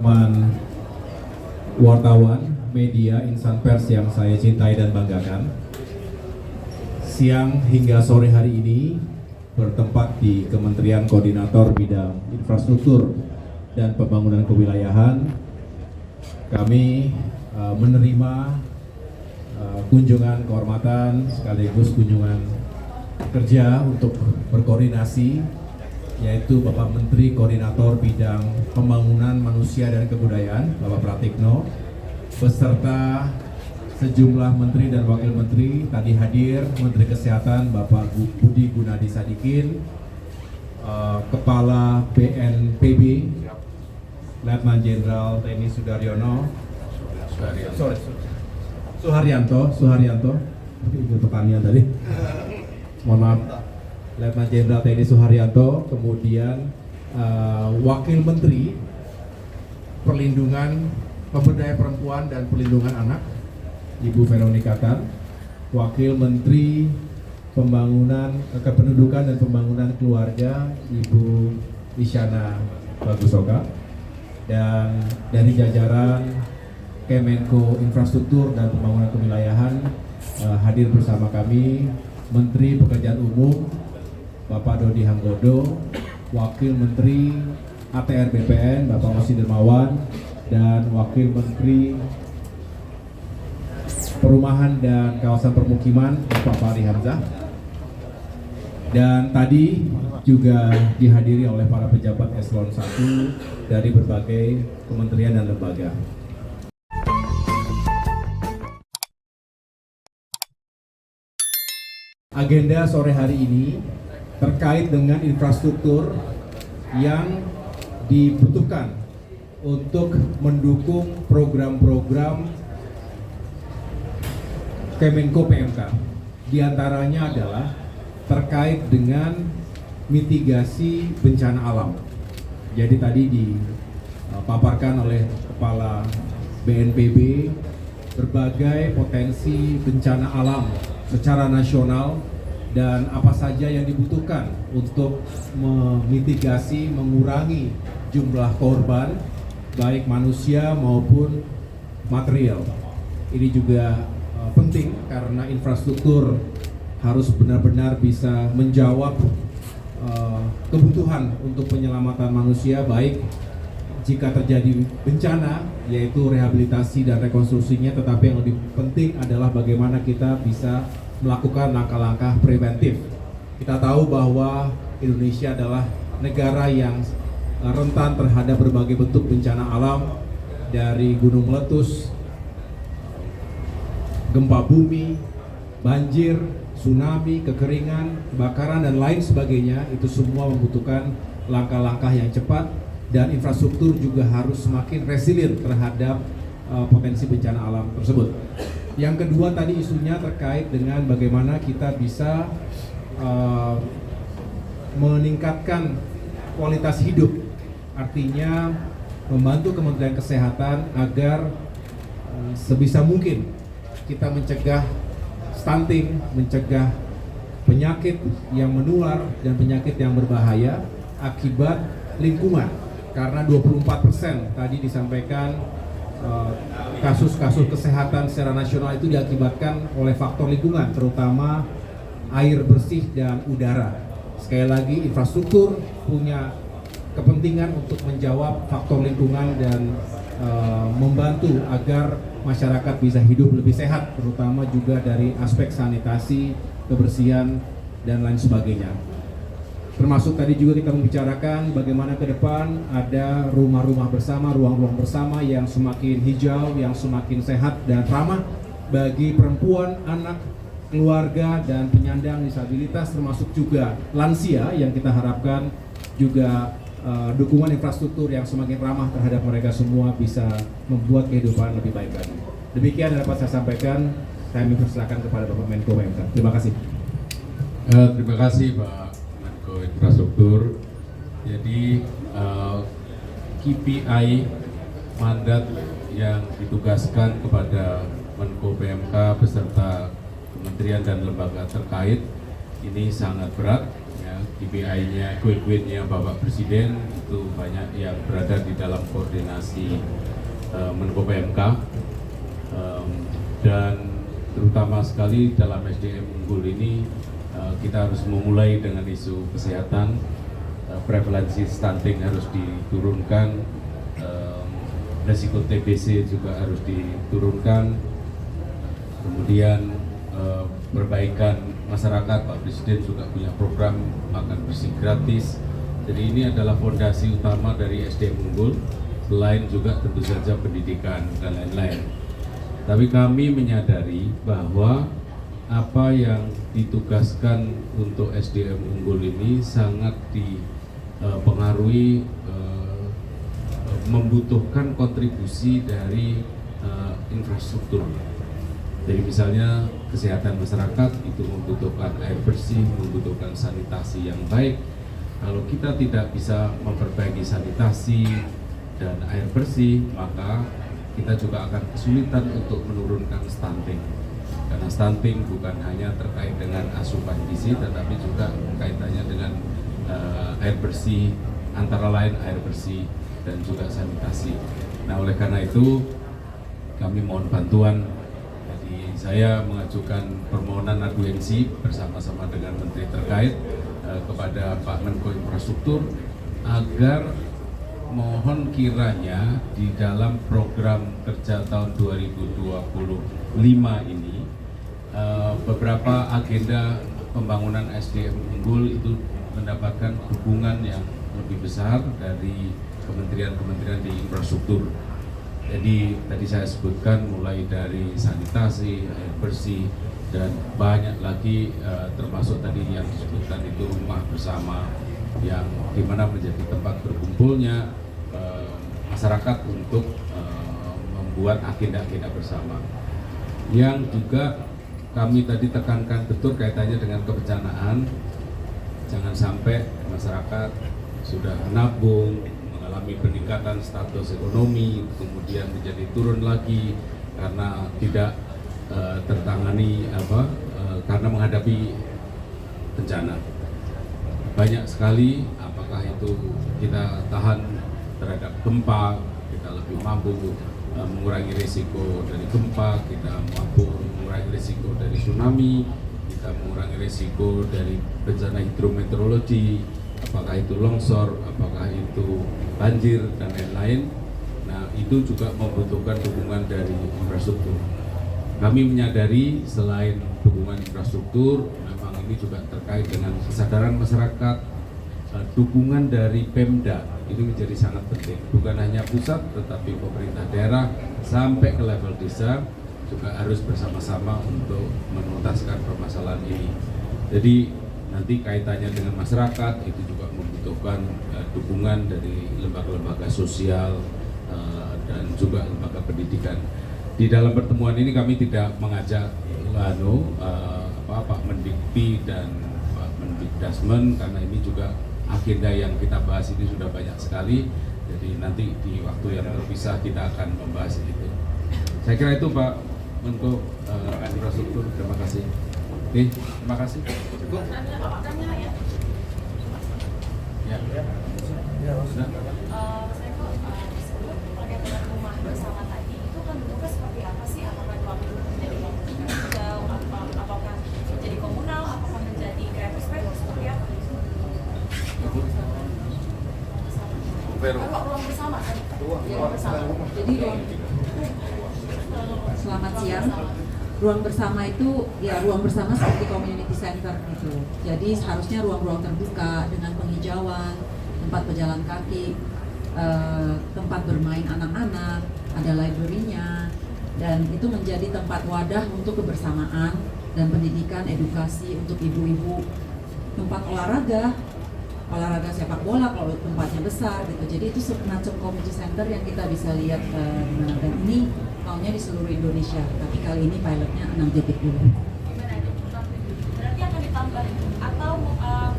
Teman wartawan, media, insan pers yang saya cintai dan banggakan, siang hingga sore hari ini bertempat di Kementerian Koordinator Bidang Infrastruktur dan Pembangunan Kewilayahan. Kami menerima kunjungan kehormatan sekaligus kunjungan kerja untuk berkoordinasi, yaitu Bapak Menteri Koordinator Bidang Pembangunan Manusia dan Kebudayaan, Bapak Pratikno, beserta sejumlah menteri dan wakil menteri. Tadi hadir Menteri Kesehatan Bapak Budi Gunadi Sadikin, Kepala BNPB Letnan Jenderal TNI Suharyanto, itu pertanyaan tadi. Mohon maaf, Letnan Jenderal TNI Suharyanto, kemudian Wakil Menteri Perlindungan Pemberdayaan Perempuan dan Perlindungan Anak, Ibu Veronica Tan, Wakil Menteri Kependudukan dan Pembangunan Keluarga, Ibu Isyana Bagusoka, dan dari jajaran Kemenko Infrastruktur dan Pembangunan Kewilayahan hadir bersama kami Menteri Pekerjaan Umum Bapak Dodi Hanggodo, Wakil Menteri ATR BPN Bapak Osi Dermawan, dan Wakil Menteri Perumahan dan Kawasan Permukiman Bapak Fahri Hamzah. Dan tadi juga dihadiri oleh para pejabat eselon 1 dari berbagai kementerian dan lembaga. Agenda sore hari ini terkait dengan infrastruktur yang dibutuhkan untuk mendukung program-program Kemenko PMK. Di antaranya adalah terkait dengan mitigasi bencana alam. Jadi tadi dipaparkan oleh Kepala BNPB berbagai potensi bencana alam secara nasional dan apa saja yang dibutuhkan untuk memitigasi, mengurangi jumlah korban baik manusia maupun material. Ini juga penting karena infrastruktur harus benar-benar bisa menjawab kebutuhan untuk penyelamatan manusia, baik jika terjadi bencana, yaitu rehabilitasi dan rekonstruksinya, tetapi yang lebih penting adalah bagaimana kita bisa melakukan langkah-langkah preventif. Kita tahu bahwa Indonesia adalah negara yang rentan terhadap berbagai bentuk bencana alam, dari gunung meletus, gempa bumi, banjir, tsunami, kekeringan, kebakaran, dan lain sebagainya. Itu semua membutuhkan langkah-langkah yang cepat, dan infrastruktur juga harus semakin resilient terhadap potensi bencana alam tersebut. Yang kedua tadi isunya terkait dengan bagaimana kita bisa meningkatkan kualitas hidup, artinya membantu Kementerian Kesehatan agar sebisa mungkin kita mencegah stunting, mencegah penyakit yang menular dan penyakit yang berbahaya akibat lingkungan. Karena 24% tadi disampaikan kasus-kasus kesehatan secara nasional itu diakibatkan oleh faktor lingkungan, terutama air bersih dan udara. Sekali lagi, infrastruktur punya kepentingan untuk menjawab faktor lingkungan dan membantu agar masyarakat bisa hidup lebih sehat, terutama juga dari aspek sanitasi, kebersihan, dan lain sebagainya. Termasuk tadi juga kita membicarakan bagaimana ke depan ada rumah-rumah bersama, ruang-ruang bersama yang semakin hijau, yang semakin sehat dan ramah bagi perempuan, anak, keluarga, dan penyandang disabilitas, termasuk juga lansia yang kita harapkan juga dukungan infrastruktur yang semakin ramah terhadap mereka semua bisa membuat kehidupan lebih baik lagi. Demikian yang dapat saya sampaikan. Saya mempersilakan kepada Bapak Menko PMK. Terima kasih. Terima kasih Pak Menko Infrastruktur. Jadi KPI mandat yang ditugaskan kepada Menko PMK beserta kementerian dan lembaga terkait ini sangat berat, ya, KPI-nya, Quick-Win-nya Bapak Presiden itu banyak yang berada di dalam koordinasi Menko PMK, dan terutama sekali dalam SDM unggul ini kita harus memulai dengan isu kesehatan. Prevalensi stunting harus diturunkan, resiko TBC juga harus diturunkan, kemudian perbaikan masyarakat. Pak Presiden juga punya program makan bersih gratis. Jadi ini adalah fondasi utama dari SDM unggul, selain juga tentu saja pendidikan dan lain-lain. Tapi kami menyadari bahwa apa yang ditugaskan untuk SDM unggul ini sangat dipengaruhi, membutuhkan kontribusi dari infrastruktur. Jadi misalnya kesehatan masyarakat itu membutuhkan air bersih, membutuhkan sanitasi yang baik. Kalau kita tidak bisa memperbaiki sanitasi dan air bersih, maka kita juga akan kesulitan untuk menurunkan stunting. Karena stunting bukan hanya terkait dengan asupan gizi, tetapi juga kaitannya dengan air bersih, antara lain air bersih dan juga sanitasi. Nah, oleh karena itu kami mohon bantuan. Jadi saya mengajukan permohonan aduensi bersama-sama dengan menteri terkait kepada Pak Menko Infrastruktur agar mohon kiranya di dalam program kerja tahun 2025 ini beberapa agenda pembangunan SDM unggul itu mendapatkan dukungan yang lebih besar dari kementerian-kementerian di infrastruktur. Jadi tadi saya sebutkan mulai dari sanitasi, air bersih, dan banyak lagi termasuk tadi yang disebutkan itu rumah bersama yang dimana menjadi tempat berkumpulnya masyarakat untuk membuat agenda-agenda bersama. Yang juga kami tadi tekankan betul kaitannya dengan kebencanaan. Jangan sampai masyarakat sudah menabung, mengalami peningkatan status ekonomi, kemudian menjadi turun lagi karena tidak tertangani karena menghadapi bencana. Banyak sekali, apakah itu kita tahan terhadap gempa, kita lebih mampu mengurangi risiko dari gempa, kita mampu mengurangi risiko dari tsunami, kita mengurangi risiko dari bencana hidrometeorologi, apakah itu longsor, apakah itu banjir, dan lain-lain. Nah, itu juga membutuhkan dukungan dari infrastruktur. Kami menyadari selain dukungan infrastruktur, memang ini juga terkait dengan kesadaran masyarakat, dukungan dari Pemda itu menjadi sangat penting. Bukan hanya pusat, tetapi pemerintah daerah sampai ke level desa juga harus bersama-sama untuk menuntaskan permasalahan ini. Jadi nanti kaitannya dengan masyarakat itu juga membutuhkan dukungan dari lembaga-lembaga sosial dan juga lembaga pendidikan. Di dalam pertemuan ini kami tidak mengajak Pak Mendikti dan Pak Mendikdasmen, karena ini juga agenda yang kita bahas ini sudah banyak sekali. Jadi nanti di waktu yang terpisah kita akan membahas itu. Saya kira itu Pak Menko Infrastruktur. Terima kasih. Oke, terima kasih. Cukup. Ya. Sudah. Rumah bersama tadi itu kan bentuknya seperti apa sih? Apakah menjadi hijau, apakah menjadi komunal, apakah menjadi creative space, seperti apa? Ruang bersama kan? Ruang bersama. Jadi selamat siang. Ruang bersama itu ya ruang bersama seperti community center gitu. Jadi harusnya ruang-ruang terbuka dengan penghijauan, tempat pejalan kaki, tempat bermain anak-anak, ada library-nya, dan itu menjadi tempat wadah untuk kebersamaan dan pendidikan, edukasi untuk ibu-ibu, tempat olahraga sepak bola kalau tempatnya besar gitu. Jadi itu semacam community center yang kita bisa lihat di mana, dan ini maunya di seluruh Indonesia, tapi kali ini pilotnya 6 titik dulu. Gimana ada? Berarti akan ditambah atau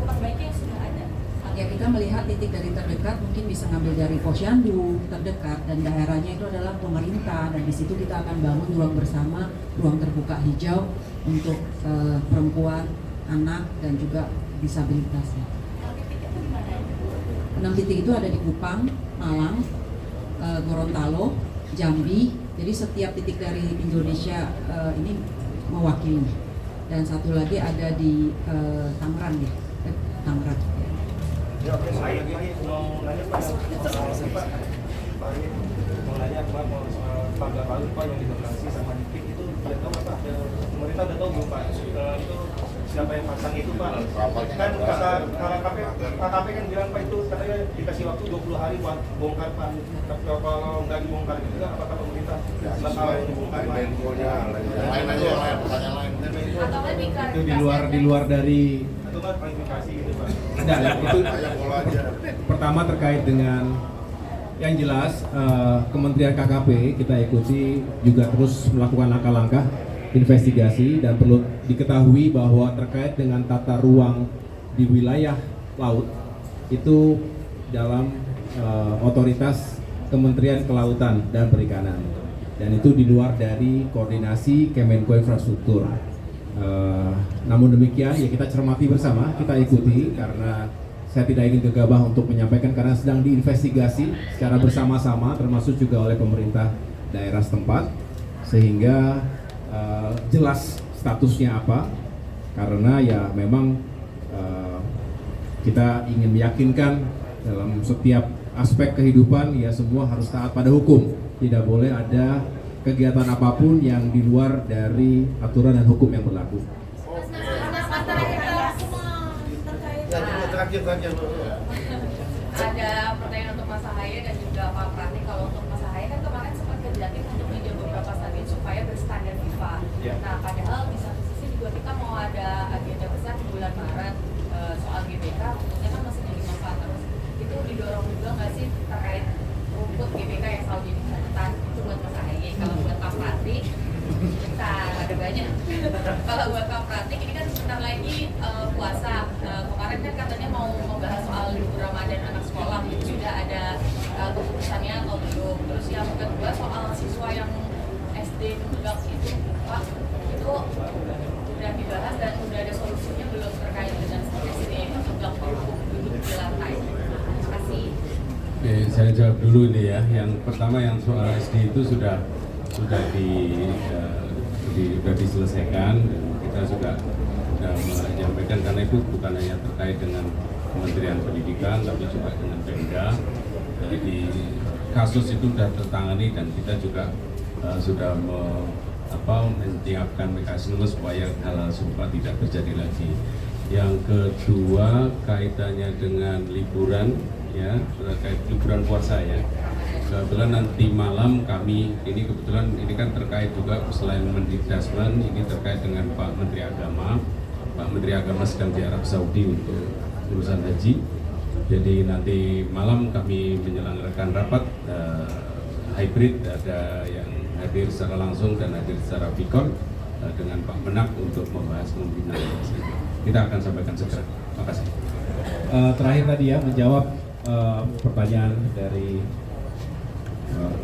memperbaiki yang sudah ada? Ya, kita melihat titik dari terdekat mungkin bisa ngambil dari Posyandu terdekat, dan daerahnya itu adalah pemerintah, dan di situ kita akan bangun ruang bersama, ruang terbuka hijau untuk perempuan, anak dan juga disabilitas. Titik itu di mana? 6 titik itu ada di Kupang, Malang, Gorontalo, Jambi. Jadi setiap titik dari Indonesia ini mewakili. Dan satu lagi ada di Tangerang ya, Tangerang. Ya, oke, saya mau nanya Pak, mau nanya Pak, mau soal Bangga Palu Pak yang didonasi sama Dikik itu udah tahu Pak, pemerintah udah tahu belum Pak, itu siapa yang pasang itu Pak? Kan kata KKP kan bilang Pak itu katanya dikasih waktu 20 hari buat bongkar Pak. Kalau nggak dibongkar juga, apakah pemerintah bakal dibongkar Pak? Lain aja, pertanyaan lain. Atau kan Itu di luar dari Atau nggak klarifikasi gitu Pak? Nah, itu Kayak bola aja. pertama terkait dengan yang jelas Kementerian KKP kita ikuti juga terus melakukan langkah-langkah investigasi, dan perlu diketahui bahwa terkait dengan tata ruang di wilayah laut itu dalam otoritas Kementerian Kelautan dan Perikanan, dan itu di luar dari koordinasi Kemenko Infrastruktur. Namun demikian ya kita cermati bersama, kita ikuti, karena saya tidak ingin gegabah untuk menyampaikan karena sedang diinvestigasi secara bersama-sama termasuk juga oleh pemerintah daerah setempat, sehingga jelas statusnya apa, karena ya memang kita ingin meyakinkan dalam setiap aspek kehidupan ya semua harus taat pada hukum, tidak boleh ada kegiatan apapun yang di luar dari aturan dan hukum yang berlaku. Terakhir. Ada pertanyaan untuk Mas Ahaye dan juga Pak Prati. Kalau untuk Mas Ahaye kan kemarin sempat ke Jatim untuk meninjau beberapa stadion supaya berstandar FIFA. Ya. Nah, padahal di satu sisi juga kita mau ada agenda besar di bulan Maret soal GBK, tentunya kan masih jadi masalah terus. Itu didorong juga nggak sih terkait rumput GBK yang selalu jadi catatan? Itu buat Mas Ahaye. Kalau buat Pak Prati, kita ada banyak. Kalau buat Pak Prati, ini kan sebentar lagi puasa. Kemarin kan katanya mau membahas soal libur Ramadan anak sekolah, itu sudah ada keputusannya atau belum? Terus yang kedua soal siswa yang SD tunggak itu, Pak, itu udah dibahas dan udah ada solusinya belum terkait dengan SD tunggak duduk di lantai? Terima kasih. Oke, saya jawab dulu ini ya. Yang pertama yang soal SD itu sudah diselesaikan, dan kita sudah menyampaikan, karena itu bukan hanya terkait dengan Kementerian Pendidikan tapi juga dengan Pemda. Jadi kasus itu sudah tertangani dan kita juga sudah menyiapkan mekanisme supaya hal-hal serupa tidak terjadi lagi. Yang kedua kaitannya dengan liburan ya, terkait liburan puasa ya. Kebetulan nanti malam kami ini kan terkait juga selain Mendikdasmen, ini terkait dengan Pak Menteri Agama. Pak Menteri Agama sedang di Arab Saudi untuk urusan haji. Jadi nanti malam kami menyelenggarakan rapat hybrid, ada yang hadir secara langsung dan hadir secara vikon dengan Pak Menak untuk membahas pembinaan. Kita akan sampaikan segera. Terima kasih. Terakhir tadi ya, menjawab pertanyaan dari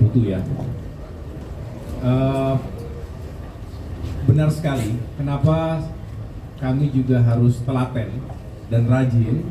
Putu ya. Benar sekali, kenapa kami juga harus telaten dan rajin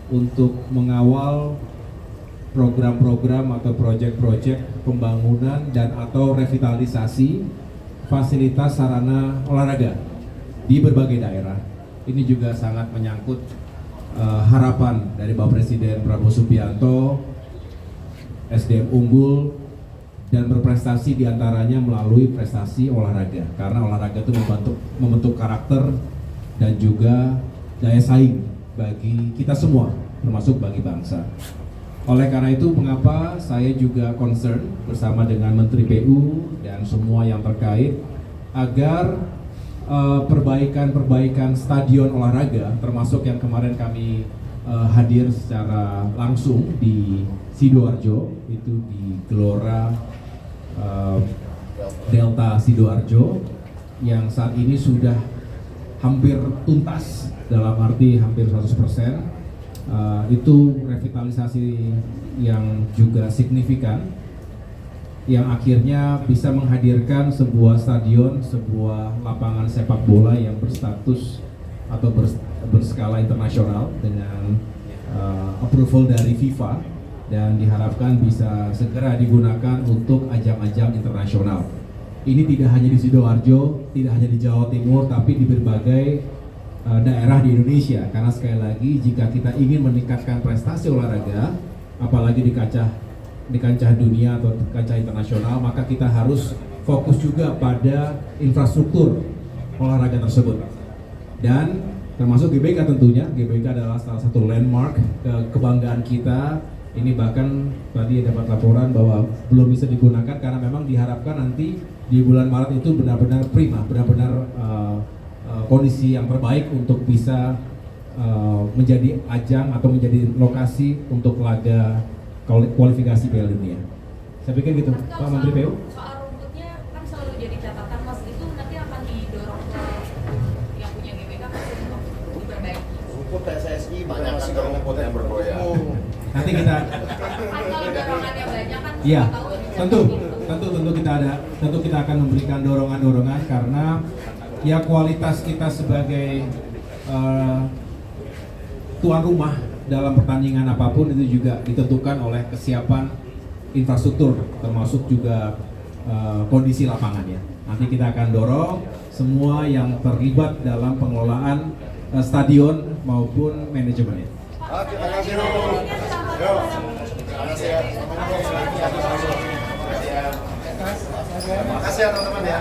untuk mengawal program-program atau proyek-proyek pembangunan dan atau revitalisasi fasilitas sarana olahraga di berbagai daerah. Ini juga sangat menyangkut harapan dari Bapak Presiden Prabowo Subianto, SDM unggul dan berprestasi diantaranya melalui prestasi olahraga, karena olahraga itu membentuk karakter dan juga daya saing bagi kita semua, termasuk bagi bangsa. Oleh karena itu, mengapa saya juga concern bersama dengan Menteri PU dan semua yang terkait agar perbaikan stadion olahraga, termasuk yang kemarin kami hadir secara langsung di Sidoarjo, itu di Gelora Delta Sidoarjo, yang saat ini sudah hampir tuntas, dalam arti hampir 100%. Itu revitalisasi yang juga signifikan, yang akhirnya bisa menghadirkan sebuah stadion, sebuah lapangan sepak bola yang berstatus atau berskala internasional dengan approval dari FIFA dan diharapkan bisa segera digunakan untuk ajang-ajang internasional. Ini tidak hanya di Sidoarjo, tidak hanya di Jawa Timur, tapi di berbagai daerah di Indonesia. Karena sekali lagi, jika kita ingin meningkatkan prestasi olahraga, apalagi di kancah dunia atau kancah internasional, maka kita harus fokus juga pada infrastruktur olahraga tersebut. Dan termasuk GBK tentunya, GBK adalah salah satu landmark kebanggaan kita. Ini bahkan tadi dapat laporan bahwa belum bisa digunakan karena memang diharapkan nanti di bulan Maret itu benar-benar prima, benar-benar kondisi yang terbaik untuk bisa menjadi ajang atau menjadi lokasi untuk laga kualifikasi Piala Dunia. Saya pikir gitu, Pak Menteri PU. Soal rumputnya kan selalu jadi catatan Mas, itu nanti akan didorong ke yang punya GBK untuk diperbaiki. Rumput PSSI banyak kan rumput yang bergoyang. Nanti kita Kan kalau dorongannya banyak kan iya, siapa tahu bisa tentu kita akan memberikan dorongan karena ya kualitas kita sebagai tuan rumah dalam pertandingan apapun itu juga ditentukan oleh kesiapan infrastruktur, termasuk juga kondisi lapangannya. Nanti kita akan dorong semua yang terlibat dalam pengelolaan stadion maupun manajemennya. Terima kasih. Terima kasih ya teman-teman ya.